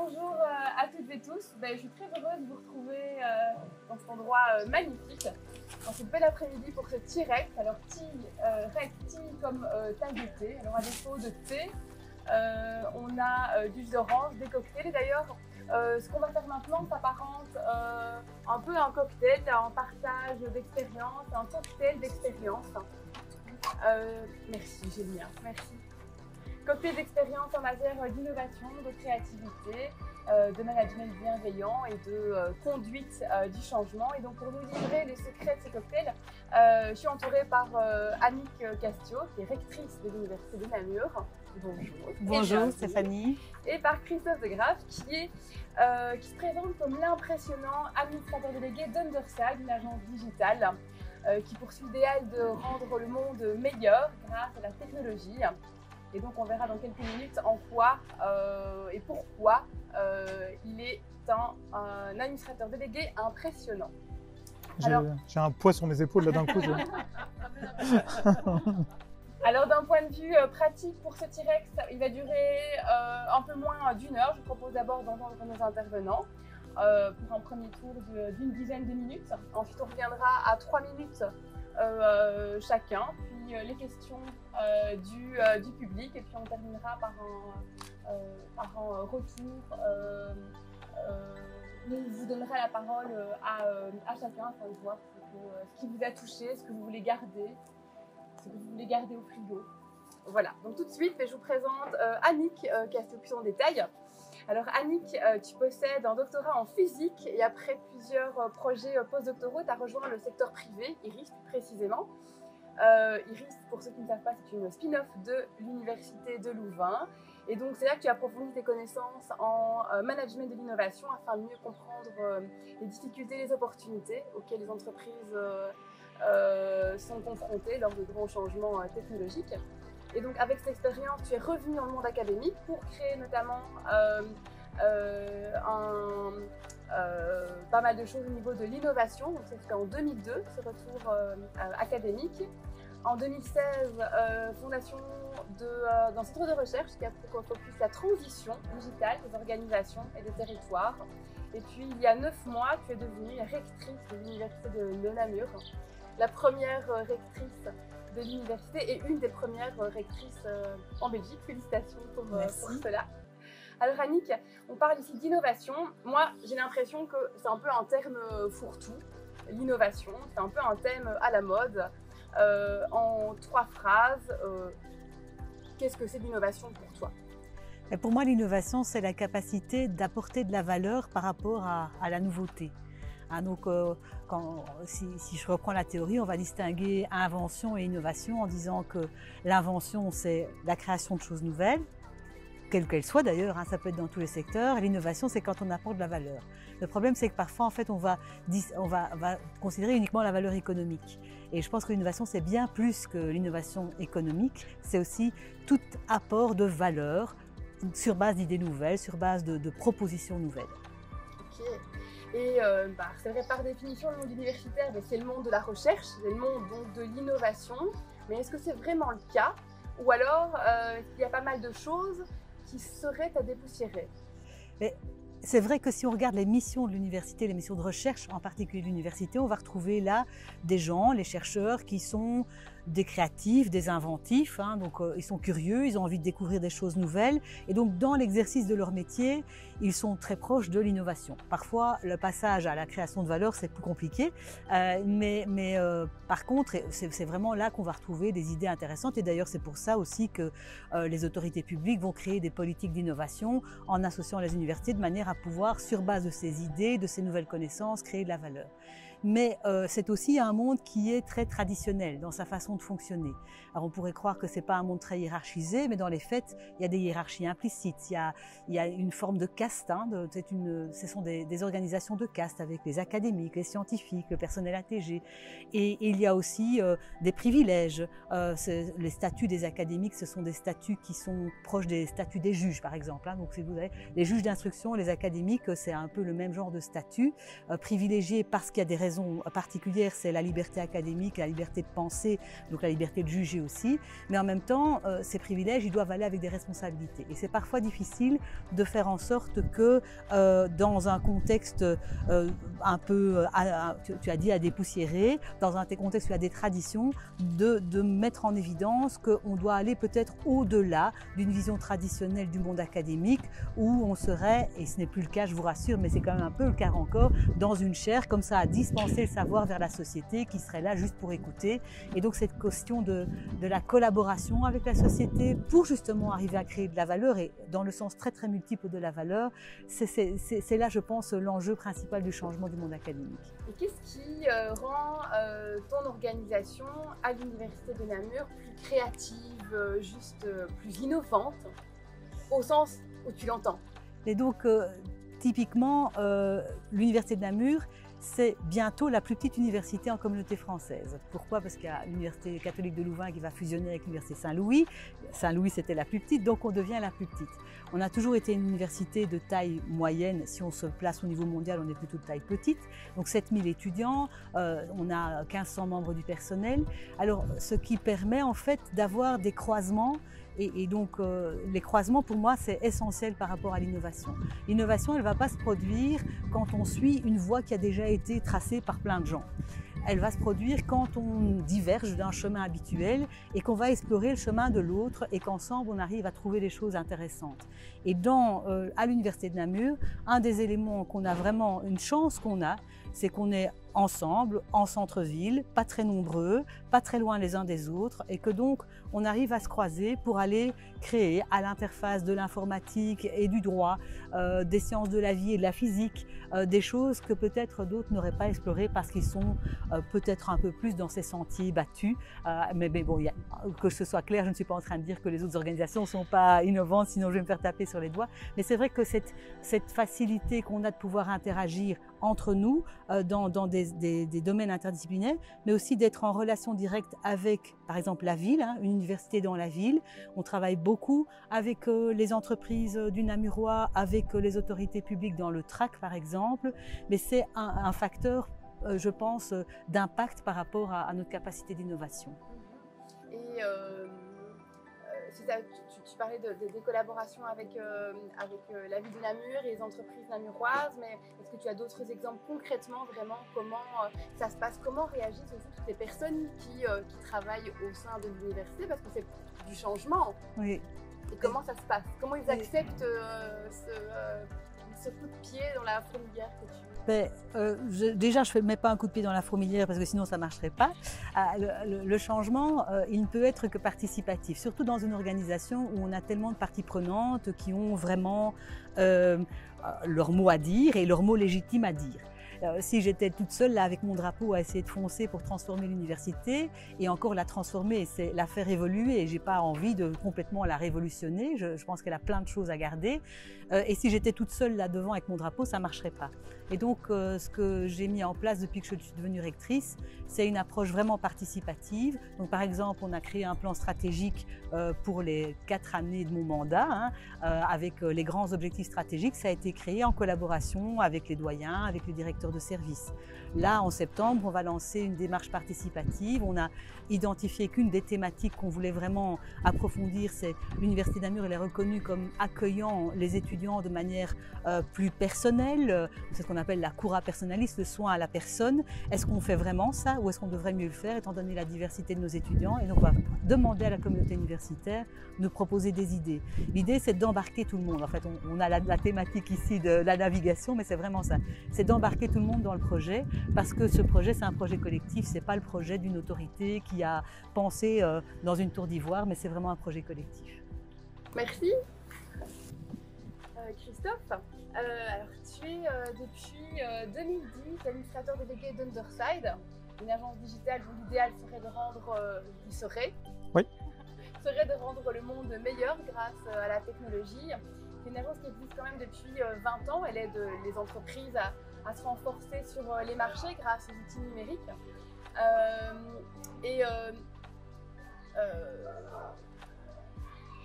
Bonjour à toutes et tous. Je suis très heureuse de vous retrouver dans cet endroit magnifique, dans ce bel après-midi pour ce T-Rex. Alors T-Rex, T comme tasse de thé. Alors à défaut de thé, on a du jus d'orange, des cocktails. Et d'ailleurs, ce qu'on va faire maintenant s'apparente un peu à un cocktail, à un partage d'expérience, un cocktail d'expérience. Merci Gélia, merci. Cocktail d'expérience en matière d'innovation, de créativité, de management bienveillant et de conduite du changement. Et donc pour nous livrer les secrets de ces cocktails, je suis entourée par Annick Castio, qui est rectrice de l'Université de Namur. Bonjour. Bonjour Stéphanie. Et par Christophe De Graaf, qui se présente comme l'impressionnant administrateur délégué d'Undersag, une agence digitale qui poursuit l'idéal de rendre le monde meilleur grâce à la technologie. Et donc on verra dans quelques minutes en quoi et pourquoi il est un administrateur délégué impressionnant. J'ai un poids sur mes épaules là d'un coup. Alors d'un point de vue pratique pour ce T-Rex, il va durer un peu moins d'une heure. Je propose d'abord d'entendre nos intervenants pour un premier tour d'une dizaine de minutes. Ensuite on reviendra à 3 minutes chacun, puis les questions du public, et puis on terminera par un retour. On vous donnera la parole à chacun afin de voir ce qui vous a touché, ce que vous voulez garder, au frigo. Voilà, donc tout de suite, je vous présente Annick Castio plus en détail. Alors Annick, tu possèdes un doctorat en physique et après plusieurs projets postdoctoraux, tu as rejoint le secteur privé, IRIS plus précisément. IRIS, pour ceux qui ne savent pas, c'est une spin-off de l'Université de Louvain. Et donc c'est là que tu approfondis tes connaissances en management de l'innovation afin de mieux comprendre les difficultés et les opportunités auxquelles les entreprises sont confrontées lors de grands changements technologiques. Et donc avec cette expérience, tu es revenu dans le monde académique pour créer notamment pas mal de choses au niveau de l'innovation. Donc c'est en 2002, ce retour académique. En 2016, fondation d'un centre de recherche qui a pour focus la transition digitale des organisations et des territoires. Et puis il y a 9 mois, tu es devenue rectrice de l'Université de Namur, la première rectrice de l'université et une des premières rectrices en Belgique. Félicitations pour cela. Alors Annick, on parle ici d'innovation. Moi, j'ai l'impression que c'est un peu un terme fourre-tout. L'innovation, c'est un peu un thème à la mode. En 3 phrases, qu'est-ce que c'est l'innovation pour toi? Et pour moi, l'innovation, c'est la capacité d'apporter de la valeur par rapport à la nouveauté. Donc, si je reprends la théorie, on va distinguer invention et innovation en disant que l'invention, c'est la création de choses nouvelles, quelle qu'elle soit d'ailleurs, ça peut être dans tous les secteurs. L'innovation, c'est quand on apporte de la valeur. Le problème, c'est que parfois, en fait, on va considérer uniquement la valeur économique. Et je pense que l'innovation, c'est bien plus que l'innovation économique. C'est aussi tout apport de valeur sur base d'idées nouvelles, sur base de propositions nouvelles. Ok. Et c'est vrai, par définition, le monde universitaire, c'est le monde de la recherche, c'est le monde donc, de l'innovation. Mais est-ce que c'est vraiment le cas? Ou alors, il y a pas mal de choses qui seraient à dépoussiérer? C'est vrai que si on regarde les missions de l'université, les missions de recherche, en particulier de l'université, on va retrouver là des gens, les chercheurs qui sont des créatifs, des inventifs, donc ils sont curieux, ils ont envie de découvrir des choses nouvelles et donc dans l'exercice de leur métier, ils sont très proches de l'innovation. Parfois, le passage à la création de valeur, c'est plus compliqué, mais par contre, c'est vraiment là qu'on va retrouver des idées intéressantes et d'ailleurs c'est pour ça aussi que les autorités publiques vont créer des politiques d'innovation en associant les universités de manière à pouvoir, sur base de ces idées, de ces nouvelles connaissances, créer de la valeur. Mais c'est aussi un monde qui est très traditionnel dans sa façon de fonctionner. Alors on pourrait croire que c'est pas un monde très hiérarchisé, mais dans les faits, il y a des hiérarchies implicites, il y a une forme de caste, ce sont des organisations de caste avec les académiques, les scientifiques, le personnel ATG. Et il y a aussi des privilèges. Les statuts des académiques, ce sont des statuts qui sont proches des statuts des juges, par exemple. Donc si vous avez les juges d'instruction, les académiques, c'est un peu le même genre de statut, privilégiés parce qu'il y a des raisons raison particulière, c'est la liberté académique, la liberté de penser, donc la liberté de juger aussi. Mais en même temps, ces privilèges, ils doivent aller avec des responsabilités. Et c'est parfois difficile de faire en sorte que dans un contexte un peu, tu as dit, à dépoussiérer, dans un contexte où il y a des traditions, de mettre en évidence qu'on doit aller peut-être au-delà d'une vision traditionnelle du monde académique où on serait, et ce n'est plus le cas, je vous rassure, mais c'est quand même un peu le cas encore, dans une chaire comme ça à dispenser le savoir vers la société qui serait là juste pour écouter. Et donc cette question de la collaboration avec la société pour justement arriver à créer de la valeur, et dans le sens très très multiple de la valeur, c'est là, je pense, l'enjeu principal du changement du monde académique. Et qu'est-ce qui rend ton organisation à l'Université de Namur plus créative, plus innovante, au sens où tu l'entends? Et donc, typiquement, l'Université de Namur, c'est bientôt la plus petite université en communauté française. Pourquoi? Parce qu'il y a l'Université catholique de Louvain qui va fusionner avec l'Université Saint-Louis. Saint-Louis, c'était la plus petite, donc on devient la plus petite. On a toujours été une université de taille moyenne. Si on se place au niveau mondial, on est plutôt de taille petite. Donc 7000 étudiants, on a 1500 membres du personnel. Alors, ce qui permet en fait d'avoir des croisements. Et donc, les croisements, pour moi, c'est essentiel par rapport à l'innovation. L'innovation, elle ne va pas se produire quand on suit une voie qui a déjà été tracée par plein de gens. Elle va se produire quand on diverge d'un chemin habituel et qu'on va explorer le chemin de l'autre et qu'ensemble, on arrive à trouver des choses intéressantes. Et à l'Université de Namur, un des éléments qu'on a vraiment, une chance qu'on a, c'est qu'on est ensemble, en centre-ville, pas très nombreux, pas très loin les uns des autres, et que donc on arrive à se croiser pour aller créer à l'interface de l'informatique et du droit, des sciences de la vie et de la physique, des choses que peut-être d'autres n'auraient pas explorées parce qu'ils sont peut-être un peu plus dans ces sentiers battus. Mais bon, que ce soit clair, je ne suis pas en train de dire que les autres organisations ne sont pas innovantes, sinon je vais me faire taper sur les doigts. Mais c'est vrai que cette facilité qu'on a de pouvoir interagir entre nous dans des domaines interdisciplinaires, mais aussi d'être en relation directe avec, par exemple, la ville, une université dans la ville. On travaille beaucoup avec les entreprises du Namurois, avec les autorités publiques dans le TRAC, par exemple, mais c'est un facteur, je pense, d'impact par rapport à notre capacité d'innovation. Et tu parlais des collaborations avec la ville de Namur et les entreprises namuroises, mais est-ce que tu as d'autres exemples concrètement, vraiment, comment ça se passe, comment réagissent aussi toutes les personnes qui travaillent au sein de l'université, parce que c'est du changement. Oui. Et comment ça se passe? Comment ils acceptent ce coup de pied dans la fourmilière que tu... Déjà, je ne mets pas un coup de pied dans la fourmilière parce que sinon ça ne marcherait pas. Le changement, il ne peut être que participatif, surtout dans une organisation où on a tellement de parties prenantes qui ont vraiment leur mot à dire et leur mot légitime à dire. Si j'étais toute seule là avec mon drapeau à essayer de foncer pour transformer l'université et encore la transformer, c'est la faire évoluer, et j'ai pas envie de complètement la révolutionner, je pense qu'elle a plein de choses à garder, et si j'étais toute seule là devant avec mon drapeau, ça marcherait pas. Et donc ce que j'ai mis en place depuis que je suis devenue rectrice, c'est une approche vraiment participative. Donc par exemple, on a créé un plan stratégique pour les 4 années de mon mandat, avec les grands objectifs stratégiques. Ça a été créé en collaboration avec les doyens, avec les directeurs de service. Là, en septembre, on va lancer une démarche participative. On a identifié qu'une des thématiques qu'on voulait vraiment approfondir, c'est l'Université de Namur, elle est reconnue comme accueillant les étudiants de manière plus personnelle. C'est ce qu'on appelle la cura personalis, le soin à la personne. Est-ce qu'on fait vraiment ça ou est-ce qu'on devrait mieux le faire étant donné la diversité de nos étudiants? Et donc, on va demander à la communauté universitaire de proposer des idées. L'idée, c'est d'embarquer tout le monde. En fait, on a la thématique ici de la navigation, mais c'est vraiment ça. C'est d'embarquer tout le monde dans le projet, parce que ce projet, c'est un projet collectif, c'est pas le projet d'une autorité qui a pensé dans une tour d'ivoire, mais c'est vraiment un projet collectif. Merci. Christophe, alors tu es depuis 2010 administrateur délégué d'Underside, une agence digitale dont l'idéal serait de rendre, serait de rendre le monde meilleur grâce à la technologie. C'est une agence qui existe quand même depuis 20 ans, elle aide les entreprises à se renforcer sur les marchés grâce aux outils numériques.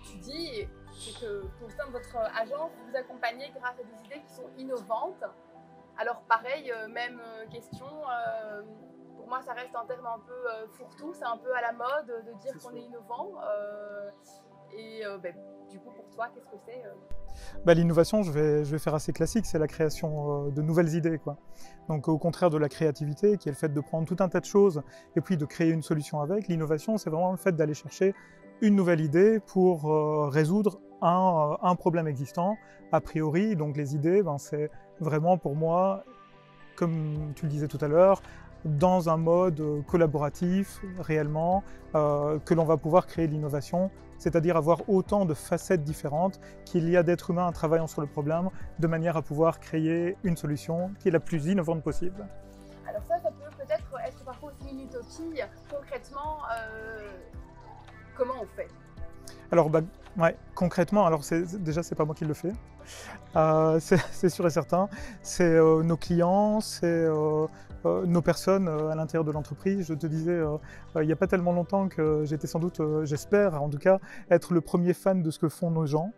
Tu dis qu'au sein de votre agence, vous accompagnez grâce à des idées qui sont innovantes Alors pareil, même question, pour moi ça reste un terme un peu fourre-tout, c'est un peu à la mode de dire qu'on est innovant. Du coup pour toi, qu'est-ce que c'est L'innovation, je vais faire assez classique, c'est la création de nouvelles idées, quoi. Donc au contraire de la créativité, qui est le fait de prendre tout un tas de choses et puis de créer une solution avec, l'innovation c'est vraiment le fait d'aller chercher une nouvelle idée pour résoudre un problème existant a priori. Donc les idées, c'est vraiment pour moi, comme tu le disais tout à l'heure, dans un mode collaboratif réellement, que l'on va pouvoir créer l'innovation, c'est-à-dire avoir autant de facettes différentes qu'il y a d'êtres humains travaillant sur le problème, de manière à pouvoir créer une solution qui est la plus innovante possible. Alors ça peut peut-être être parfois aussi une utopie. Concrètement, comment on fait? Alors, concrètement, alors déjà, c'est pas moi qui le fais. C'est sûr et certain. C'est nos clients, c'est nos personnes à l'intérieur de l'entreprise. Je te disais, il n'y a pas tellement longtemps que j'étais sans doute, j'espère en tout cas, être le premier fan de ce que font nos gens.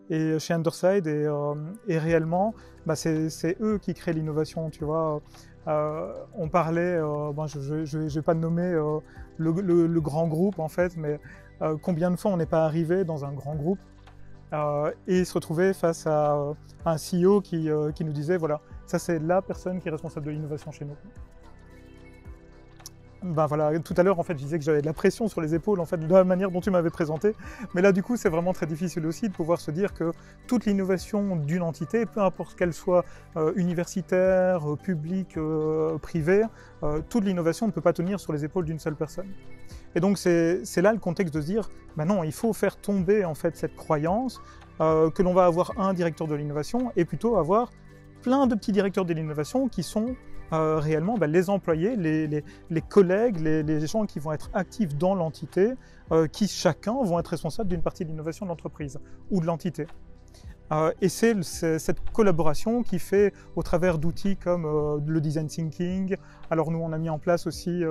Et chez Underside, et réellement, c'est eux qui créent l'innovation, tu vois. On parlait, je ne vais pas nommer le grand groupe en fait, mais combien de fois on n'est pas arrivé dans un grand groupe et se retrouver face à un CEO qui nous disait voilà, ça c'est la personne qui est responsable de l'innovation chez nous. Voilà, tout à l'heure en fait je disais que j'avais de la pression sur les épaules en fait de la manière dont tu m'avais présenté, mais là du coup c'est vraiment très difficile aussi de pouvoir se dire que toute l'innovation d'une entité, peu importe qu'elle soit universitaire, publique, privée, toute l'innovation ne peut pas tenir sur les épaules d'une seule personne. Et donc c'est là le contexte de se dire non, il faut faire tomber en fait cette croyance que l'on va avoir un directeur de l'innovation et plutôt avoir plein de petits directeurs de l'innovation qui sont réellement les employés, les collègues, les gens qui vont être actifs dans l'entité, qui chacun vont être responsables d'une partie de l'innovation de l'entreprise ou de l'entité. Et c'est cette collaboration qui fait au travers d'outils comme le design thinking. Alors nous on a mis en place aussi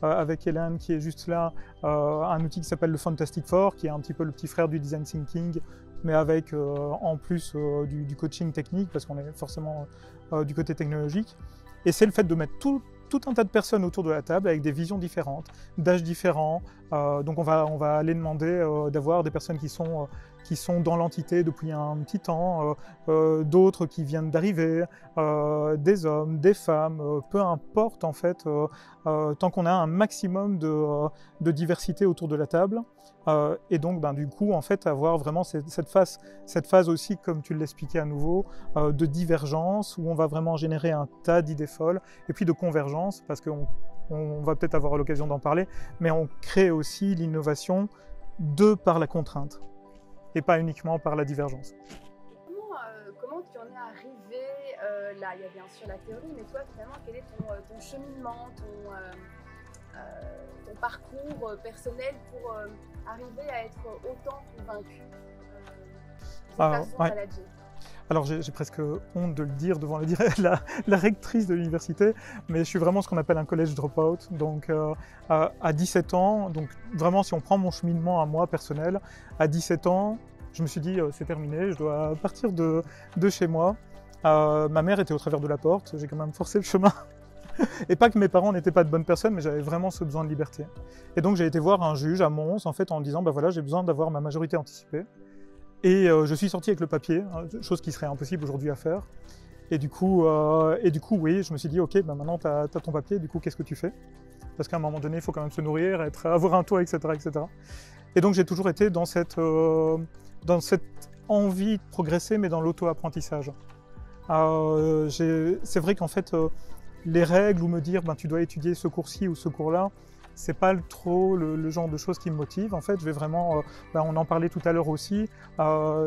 avec Hélène qui est juste là un outil qui s'appelle le Fantastic Four, qui est un petit peu le petit frère du design thinking, mais avec en plus du coaching technique parce qu'on est forcément du côté technologique. Et c'est le fait de mettre tout un tas de personnes autour de la table avec des visions différentes, d'âges différents. Donc on va aller demander d'avoir des personnes qui sont dans l'entité depuis un petit temps, d'autres qui viennent d'arriver, des hommes, des femmes, peu importe en fait, tant qu'on a un maximum de diversité autour de la table. Et donc du coup en fait avoir vraiment cette phase aussi, comme tu l'expliquais à nouveau, de divergence où on va vraiment générer un tas d'idées folles et puis de convergence parce qu'on va peut-être avoir l'occasion d'en parler, mais on crée aussi l'innovation par la contrainte et pas uniquement par la divergence. Comment tu en es arrivé là? Il y a bien sûr la théorie, mais toi finalement quel est ton cheminement, ton parcours personnel pour arriver à être autant convaincu de cette façon de manager? Alors j'ai presque honte de le dire devant la rectrice de l'université, mais je suis vraiment ce qu'on appelle un college dropout. Donc à 17 ans, donc vraiment si on prend mon cheminement à moi personnel, à 17 ans, je me suis dit c'est terminé, je dois partir de chez moi. Ma mère était au travers de la porte, j'ai quand même forcé le chemin. Et pas que mes parents n'étaient pas de bonnes personnes, mais j'avais vraiment ce besoin de liberté. Et donc j'ai été voir un juge à Mons en fait en me disant voilà, j'ai besoin d'avoir ma majorité anticipée. Et je suis sorti avec le papier, chose qui serait impossible aujourd'hui à faire. Et du coup, oui, je me suis dit, ok, maintenant tu as ton papier, du coup, qu'est-ce que tu fais? Parce qu'à un moment donné, il faut quand même se nourrir, avoir un toit, etc. etc. Et donc j'ai toujours été dans cette envie de progresser, mais dans l'auto-apprentissage. C'est vrai qu'en fait, les règles ou me dire, tu dois étudier ce cours-ci ou ce cours-là, c'est pas trop le genre de choses qui me motive. En fait, je vais vraiment, on en parlait tout à l'heure aussi,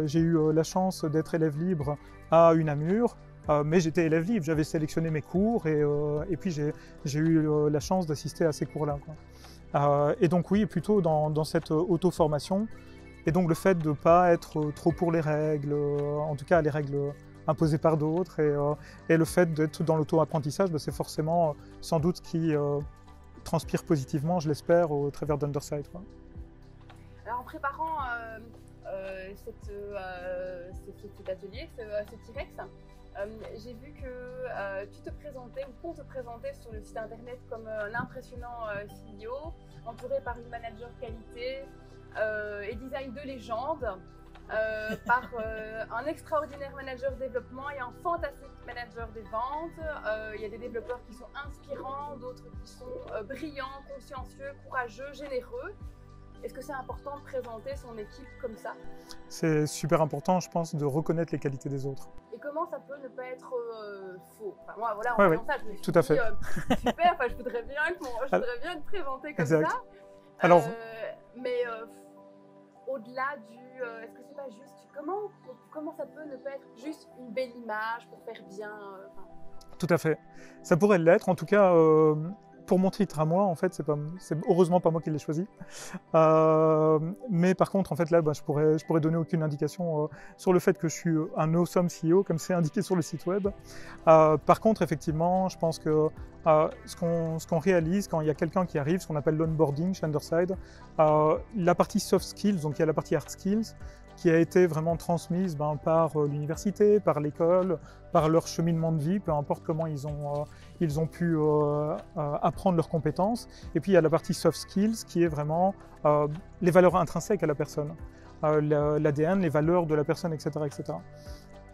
j'ai eu la chance d'être élève libre à UNAMUR, mais j'étais élève libre, j'avais sélectionné mes cours et puis j'ai eu la chance d'assister à ces cours-là. Et donc oui, plutôt dans cette auto-formation, et donc le fait de ne pas être trop pour les règles, en tout cas les règles imposées par d'autres, et le fait d'être dans l'auto-apprentissage, c'est forcément sans doute ce qui transpire positivement, je l'espère, au travers d'Underside. Alors en préparant cet atelier, ce T-Rex, J'ai vu que tu te présentais, ou qu'on te présentait sur le site internet comme un impressionnant CEO, entouré par une manager qualité et design de légende, par un extraordinaire manager développement et un fantastique manager des ventes. Il y a des développeurs qui sont inspirants, d'autres qui sont brillants, consciencieux, courageux, généreux. Est-ce que c'est important de présenter son équipe comme ça? C'est super important, je pense, de reconnaître les qualités des autres. Et comment ça peut ne pas être faux? Enfin, moi, voilà, en Ouais, voyant ça, je me suis tout à fait. dit, super, enfin, je voudrais bien te présenter comme Exact. ça. Alors, Mais au-delà du... est-ce que c'est pas juste... Comment ça peut ne pas être juste une belle image pour faire bien tout à fait. Ça pourrait l'être, en tout cas, pour mon titre à moi, en fait, c'est heureusement pas moi qui l'ai choisi. Mais par contre, en fait, là, je pourrais donner aucune indication sur le fait que je suis un awesome CEO, comme c'est indiqué sur le site web. Par contre, effectivement, je pense que ce qu'on réalise quand il y a quelqu'un qui arrive, ce qu'on appelle l'onboarding chez Underside, la partie soft skills, donc il y a la partie hard skills, qui a été vraiment transmise par l'université, par l'école, par leur cheminement de vie, peu importe comment ils ont pu apprendre leurs compétences. Et puis il y a la partie soft skills qui est vraiment les valeurs intrinsèques à la personne, l'ADN, les valeurs de la personne, etc. etc.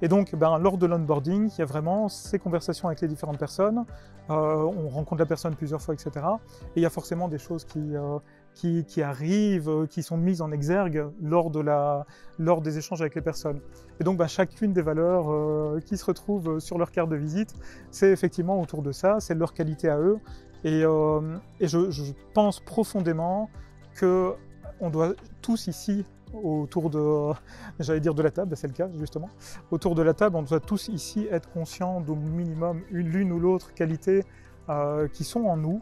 Et donc, lors de l'onboarding, il y a vraiment ces conversations avec les différentes personnes, on rencontre la personne plusieurs fois, etc. Et il y a forcément des choses qui arrivent, qui sont mises en exergue lors des échanges avec les personnes. Et donc, chacune des valeurs qui se retrouvent sur leur carte de visite, c'est effectivement autour de ça, c'est leur qualité à eux. Et je pense profondément qu'on doit tous ici, autour de, j'allais dire de la table, c'est le cas justement, autour de la table, on doit tous ici être conscients d'au minimum l'une ou l'autre qualité qui sont en nous,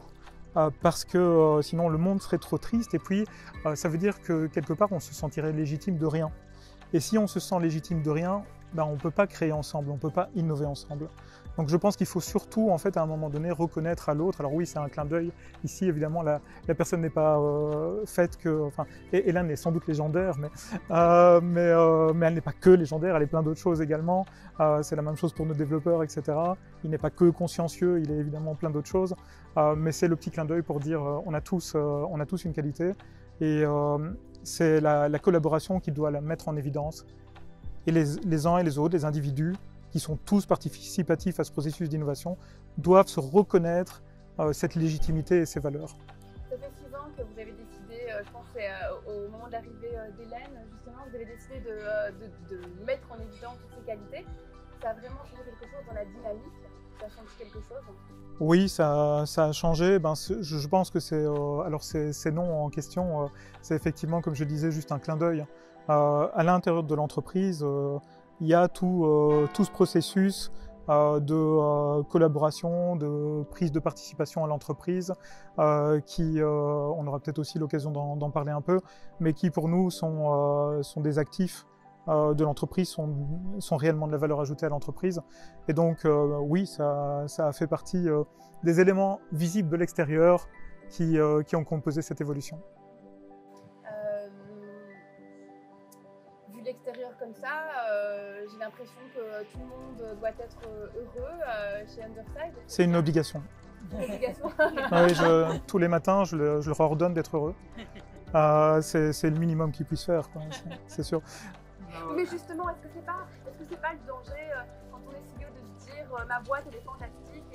parce que sinon le monde serait trop triste, et puis ça veut dire que quelque part on se sentirait légitime de rien. Et si on se sent légitime de rien, on ne peut pas créer ensemble, on ne peut pas innover ensemble. Donc je pense qu'il faut surtout, en fait, à un moment donné, reconnaître à l'autre. Alors oui, c'est un clin d'œil. Ici, évidemment, la personne n'est pas faite que... Enfin, Hélène est sans doute légendaire, mais elle n'est pas que légendaire, elle est plein d'autres choses également. C'est la même chose pour nos développeurs, etc. Il n'est pas que consciencieux, il est évidemment plein d'autres choses. Mais c'est le petit clin d'œil pour dire on a tous une qualité. Et c'est la collaboration qui doit la mettre en évidence. Et les uns et les autres, les individus, qui sont tous participatifs à ce processus d'innovation, doivent se reconnaître cette légitimité et ces valeurs. Ça fait 6 ans que vous avez décidé, je pense que c'est au moment de l'arrivée d'Hélène, justement, vous avez décidé de mettre en évidence toutes ces qualités. Ça a vraiment changé quelque chose dans la dynamique? Ça a changé quelque chose? Oui, ça a changé. Je pense que ces noms en question, c'est effectivement, comme je disais, juste un clin d'œil. À l'intérieur de l'entreprise, il y a tout ce processus de collaboration, de prise de participation à l'entreprise, qui, on aura peut-être aussi l'occasion d'en parler un peu, mais qui pour nous sont des actifs de l'entreprise, sont réellement de la valeur ajoutée à l'entreprise. Et donc oui, ça a fait partie des éléments visibles de l'extérieur qui ont composé cette évolution. L'extérieur comme ça, j'ai l'impression que tout le monde doit être heureux chez Underside. C'est une obligation. Une obligation. Oui, tous les matins, je leur ordonne d'être heureux. C'est le minimum qu'ils puissent faire, c'est sûr. Mais justement, est-ce que c'est pas le danger quand on est CEO de se dire ma boîte elle est fantastique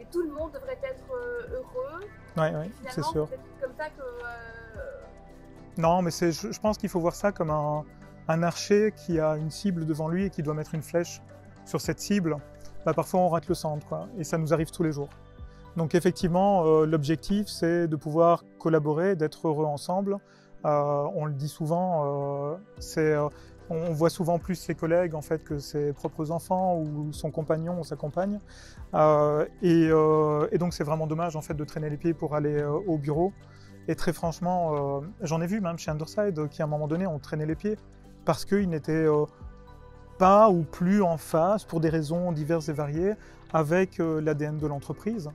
et tout le monde devrait être heureux? Oui, c'est sûr. C'est comme ça que... Non, mais je pense qu'il faut voir ça comme un archer qui a une cible devant lui et qui doit mettre une flèche sur cette cible. Parfois on rate le centre, et ça nous arrive tous les jours. Donc effectivement, l'objectif c'est de pouvoir collaborer, d'être heureux ensemble. On le dit souvent, on voit souvent plus ses collègues en fait que ses propres enfants ou son compagnon ou sa compagne. Et donc c'est vraiment dommage en fait de traîner les pieds pour aller au bureau. Et très franchement, j'en ai vu même chez Underside qui à un moment donné ont traîné les pieds parce qu'ils n'étaient pas ou plus en phase pour des raisons diverses et variées avec l'ADN de l'entreprise,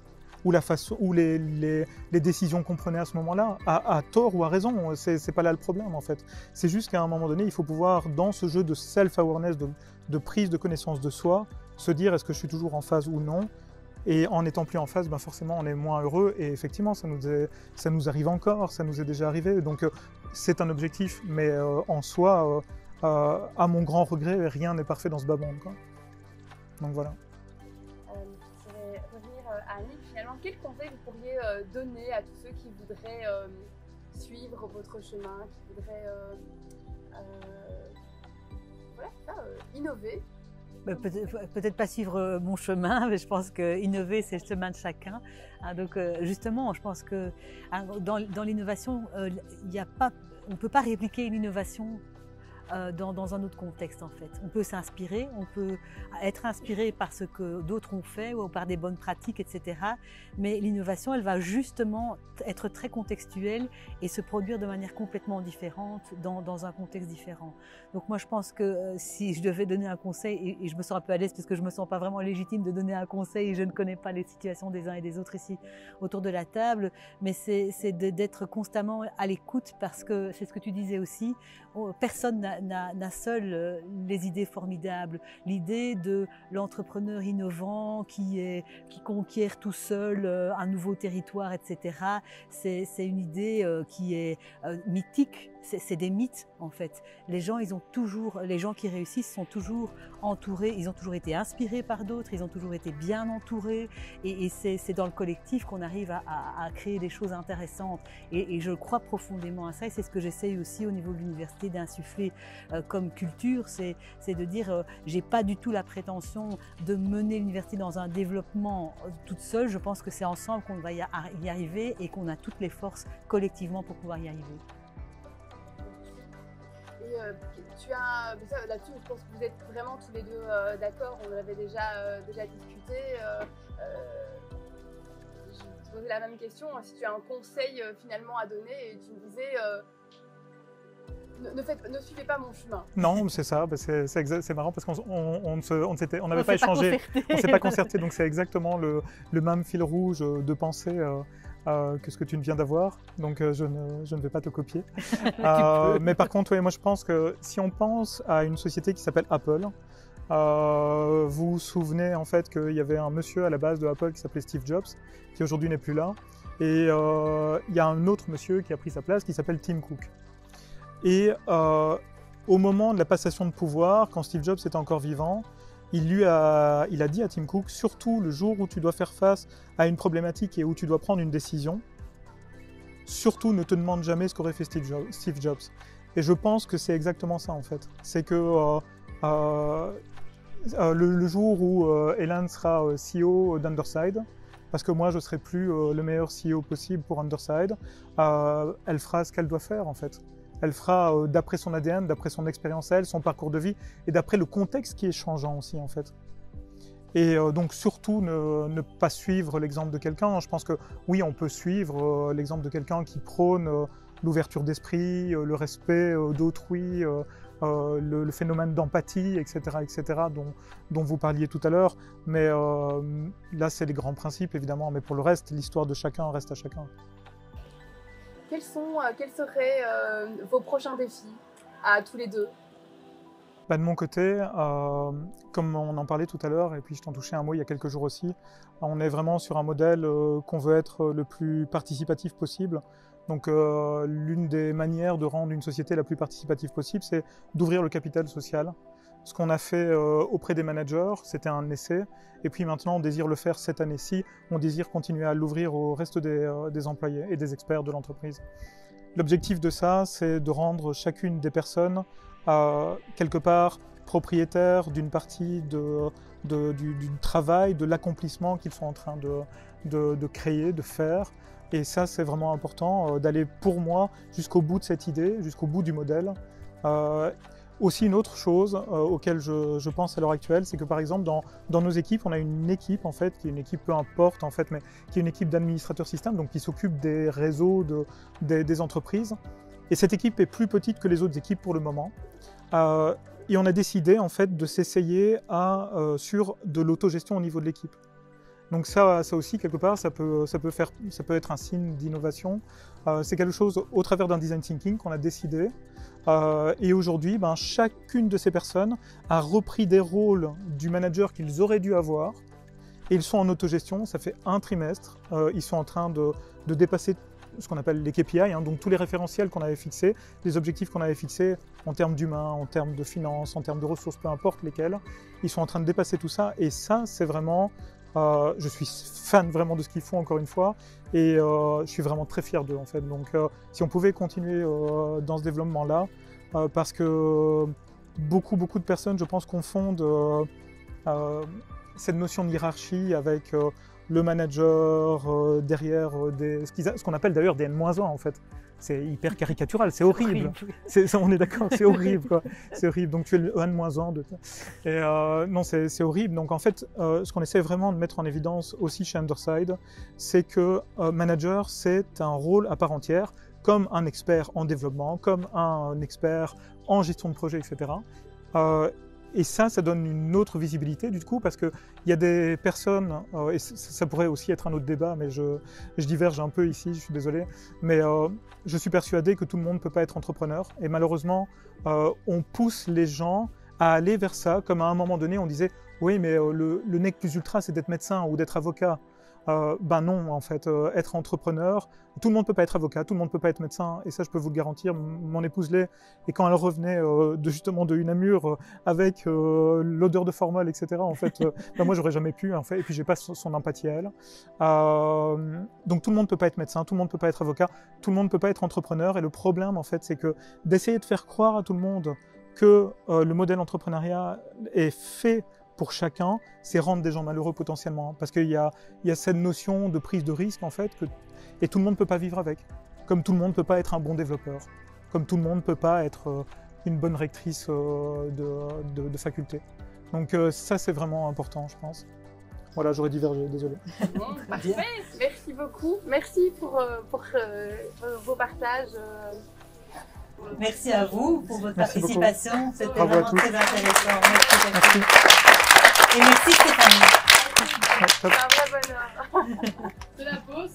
la façon, ou les décisions qu'on prenait à ce moment-là, à tort ou à raison. C'est pas là le problème en fait. C'est juste qu'à un moment donné, il faut pouvoir, dans ce jeu de self-awareness, de prise de connaissance de soi, se dire est-ce que je suis toujours en phase ou non. Et en n'étant plus en phase, ben forcément on est moins heureux et effectivement ça nous arrive encore, ça nous est déjà arrivé. Donc c'est un objectif, mais en soi, à mon grand regret, rien n'est parfait dans ce bas monde, quoi. Donc voilà. Je vais revenir à Annick. Finalement, quel conseil vous pourriez donner à tous ceux qui voudraient suivre votre chemin, qui voudraient voilà, innover? Peut-être pas suivre mon chemin, mais je pense que innover, c'est le chemin de chacun. Donc justement, je pense que dans l'innovation, on ne peut pas répliquer une innovation dans un autre contexte en fait. On peut s'inspirer, on peut être inspiré par ce que d'autres ont fait ou par des bonnes pratiques, etc. Mais l'innovation, elle va justement être très contextuelle et se produire de manière complètement différente dans un contexte différent. Donc moi je pense que si je devais donner un conseil, et je me sens un peu à l'aise parce que je me sens pas vraiment légitime de donner un conseil et je ne connais pas les situations des uns et des autres ici autour de la table, mais c'est d'être constamment à l'écoute parce que c'est ce que tu disais aussi, personne n'a seul les idées formidables. L'idée de l'entrepreneur innovant qui conquiert tout seul un nouveau territoire, etc. C'est une idée qui est mythique. C'est des mythes en fait. Les gens qui réussissent sont toujours entourés, ils ont toujours été inspirés par d'autres, ils ont toujours été bien entourés et c'est dans le collectif qu'on arrive à créer des choses intéressantes et je crois profondément à ça et c'est ce que j'essaye aussi au niveau de l'université d'insuffler comme culture, c'est de dire j'ai pas du tout la prétention de mener l'université dans un développement toute seule, je pense que c'est ensemble qu'on va y arriver et qu'on a toutes les forces collectivement pour pouvoir y arriver. Et là-dessus, je pense que vous êtes vraiment tous les deux d'accord, on en avait déjà discuté. Je te posais la même question, si tu as un conseil finalement à donner et tu me disais ne suivez pas mon chemin. Non, c'est ça, c'est marrant parce qu'on n'avait pas échangé, on ne s'est pas concerté, donc c'est exactement le même fil rouge de pensée que ce que tu viens d'avoir, donc je ne vais pas te copier. Mais par contre, moi je pense que si on pense à une société qui s'appelle Apple, vous vous souvenez en fait qu'il y avait un monsieur à la base de Apple qui s'appelait Steve Jobs, qui aujourd'hui n'est plus là, et il y a un autre monsieur qui a pris sa place qui s'appelle Tim Cook. Et au moment de la passation de pouvoir, quand Steve Jobs était encore vivant, il a dit à Tim Cook, surtout le jour où tu dois faire face à une problématique et où tu dois prendre une décision, surtout ne te demande jamais ce qu'aurait fait Steve Jobs. Et je pense que c'est exactement ça en fait. C'est que le jour où Hélène sera CEO d'Underside, parce que moi je ne serai plus le meilleur CEO possible pour Underside, elle fera ce qu'elle doit faire en fait. Elle fera d'après son ADN, d'après son expérience, son parcours de vie et d'après le contexte qui est changeant aussi en fait. Et donc surtout ne pas suivre l'exemple de quelqu'un. Je pense que oui, on peut suivre l'exemple de quelqu'un qui prône l'ouverture d'esprit, le respect d'autrui, le phénomène d'empathie, etc., dont vous parliez tout à l'heure. Mais là, c'est les grands principes évidemment. Mais pour le reste, l'histoire de chacun reste à chacun. Quels seraient vos prochains défis à tous les deux? De mon côté, comme on en parlait tout à l'heure, et puis je t'en touchais un mot il y a quelques jours aussi, on est vraiment sur un modèle qu'on veut être le plus participatif possible. Donc l'une des manières de rendre une société la plus participative possible, c'est d'ouvrir le capital social. Ce qu'on a fait auprès des managers, c'était un essai, et puis maintenant on désire le faire cette année-ci, on désire continuer à l'ouvrir au reste des employés et des experts de l'entreprise. L'objectif de ça, c'est de rendre chacune des personnes quelque part propriétaires d'une partie du travail, de l'accomplissement qu'ils sont en train de créer, de faire. Et ça, c'est vraiment important d'aller pour moi jusqu'au bout de cette idée, jusqu'au bout du modèle. Aussi une autre chose auquel je pense à l'heure actuelle, c'est que par exemple dans nos équipes, on a une équipe en fait, qui est une équipe peu importe en fait, mais qui est une équipe d'administrateurs système, donc qui s'occupe des réseaux des entreprises. Et cette équipe est plus petite que les autres équipes pour le moment. Et on a décidé en fait de s'essayer sur de l'autogestion au niveau de l'équipe. Donc ça aussi, quelque part, ça peut être un signe d'innovation. C'est quelque chose au travers d'un design thinking qu'on a décidé. Et aujourd'hui, chacune de ces personnes a repris des rôles du manager qu'ils auraient dû avoir. Et ils sont en autogestion, ça fait un trimestre. Ils sont en train de dépasser ce qu'on appelle les KPI, donc tous les référentiels qu'on avait fixés, les objectifs qu'on avait fixés en termes d'humains, en termes de finances, en termes de ressources, peu importe lesquels. Ils sont en train de dépasser tout ça. Et ça, c'est vraiment... je suis fan vraiment de ce qu'ils font, encore une fois, et je suis vraiment très fier d'eux, en fait. Donc, si on pouvait continuer dans ce développement-là, parce que beaucoup de personnes, je pense, confondent cette notion de hiérarchie avec le manager derrière ce qu'on appelle d'ailleurs des N-1, en fait. C'est hyper caricatural, c'est horrible. On est d'accord, c'est horrible, quoi. C'est horrible. Donc tu es le N-1 de... Et non, c'est horrible. Donc en fait, ce qu'on essaie vraiment de mettre en évidence aussi chez Underside, c'est que manager, c'est un rôle à part entière, comme un expert en développement, comme un expert en gestion de projet, etc. Et ça donne une autre visibilité du coup, parce qu'il y a des personnes, et ça pourrait aussi être un autre débat, mais je diverge un peu ici, je suis désolé, mais je suis persuadé que tout le monde ne peut pas être entrepreneur, et malheureusement, on pousse les gens à aller vers ça, comme à un moment donné, on disait « oui, mais le nec plus ultra, c'est d'être médecin ou d'être avocat ». Ben non, en fait, être entrepreneur, tout le monde ne peut pas être avocat, tout le monde ne peut pas être médecin, et ça je peux vous le garantir, mon épouse l'est, et quand elle revenait justement de Unamur avec l'odeur de formol, etc., en fait, ben moi j'aurais jamais pu, en fait, et puis j'ai pas son empathie à elle. Donc tout le monde ne peut pas être médecin, tout le monde ne peut pas être avocat, tout le monde ne peut pas être entrepreneur, et le problème en fait c'est que d'essayer de faire croire à tout le monde que le modèle entrepreneuriat est fait pour chacun, c'est rendre des gens malheureux potentiellement. Parce qu'il y a cette notion de prise de risque, en fait, et tout le monde ne peut pas vivre avec. Comme tout le monde ne peut pas être un bon développeur. Comme tout le monde ne peut pas être une bonne rectrice de faculté. Donc ça, c'est vraiment important, je pense. Voilà, j'aurais divergé, désolé. Bon, parfait, merci beaucoup. Merci pour vos partages. Merci à vous pour votre participation. C'était vraiment très intéressant. Merci. Et merci Stéphanie. C'est un vrai bonheur. C'est la pause.